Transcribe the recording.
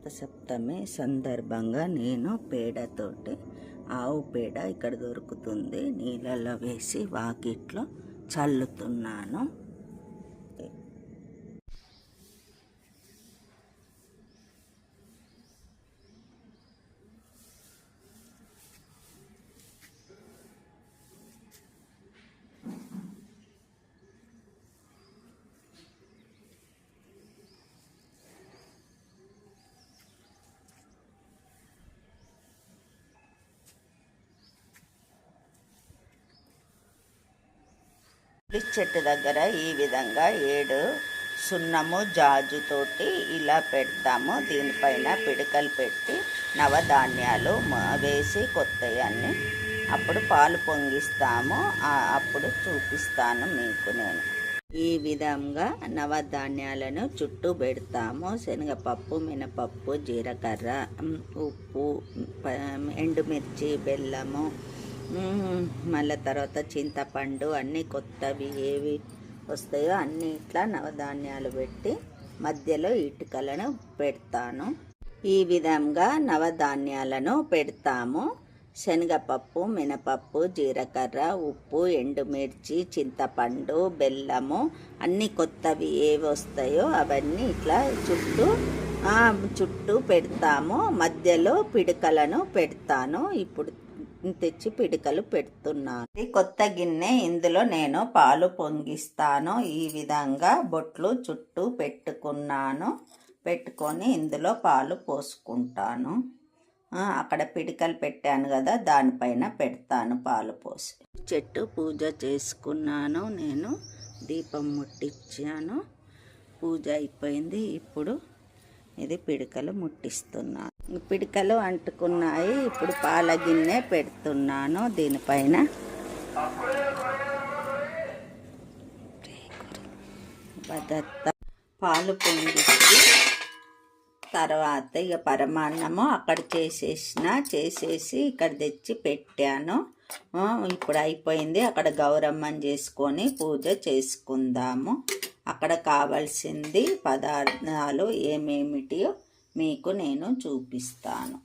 రథసప్తమి సందర్భంగా నేను పేడతోటి, ఆవు పేడ ఇక్కడ దొరుకుతుంది, నీళ్ళలో వేసి వాకిట్లో చల్లుతున్నాను. చెట్టు దగ్గర ఈ విధంగా 7 సున్నము జాజుతోటి ఇలా పెడతాము. దీనిపైన పిడకలు పెట్టి నవధాన్యాలు వేసి కొత్తవి అన్నీ అప్పుడు పాలు పొంగిస్తాము. అప్పుడు చూపిస్తాను మీకు నేను. ఈ విధంగా నవధాన్యాలను చుట్టూ పెడతాము. శనగపప్పు, మినపప్పు, జీలకర్ర, ఉప్పు, ఎండుమిర్చి, బెల్లము, మళ్ళీ తర్వాత చింతపండు, అన్నీ కొత్తవి ఏవి వస్తాయో అన్నీ ఇట్లా నవధాన్యాలు పెట్టి మధ్యలో ఇటుకలను పెడతాను. ఈ విధంగా నవధాన్యాలను పెడతాము. శనగపప్పు, మినపప్పు, జీలకర్ర, ఉప్పు, ఎండుమిర్చి, చింతపండు, బెల్లము, అన్నీ కొత్తవి ఏవి వస్తాయో అవన్నీ ఇట్లా చుట్టూ పెడతాము. మధ్యలో పిడకలను పెడతాను. ఇప్పుడు తెచ్చి పిడకలు పెడుతున్నాను. ఇది కొత్త గిన్నె, ఇందులో నేను పాలు పొంగిస్తాను. ఈ విధంగా బొట్లు చుట్టూ పెట్టుకొని ఇందులో పాలు పోసుకుంటాను. అక్కడ పిడకలు పెట్టాను కదా, దానిపైన పెడతాను పాలు పోసి. చెట్టు పూజ చేసుకున్నాను, నేను దీపం ముట్టించాను, పూజ అయిపోయింది. ఇప్పుడు ఇది పిడకలు ముట్టిస్తున్నాను. పిడకలు అంటుకున్నాయి. ఇప్పుడు పాల గిన్నె పెడుతున్నాను. దీనిపైన పాలు పొంగిచ్చి తర్వాత ఇక పరమాన్నము అక్కడ చేసేసి ఇక్కడ తెచ్చి పెట్టాను. ఇప్పుడు అయిపోయింది. అక్కడ గౌరమ్మని చేసుకొని పూజ చేసుకుందాము. అక్కడ కావాల్సింది పదార్థాలు ఏమేమిటియో మీకు నేను చూపిస్తాను.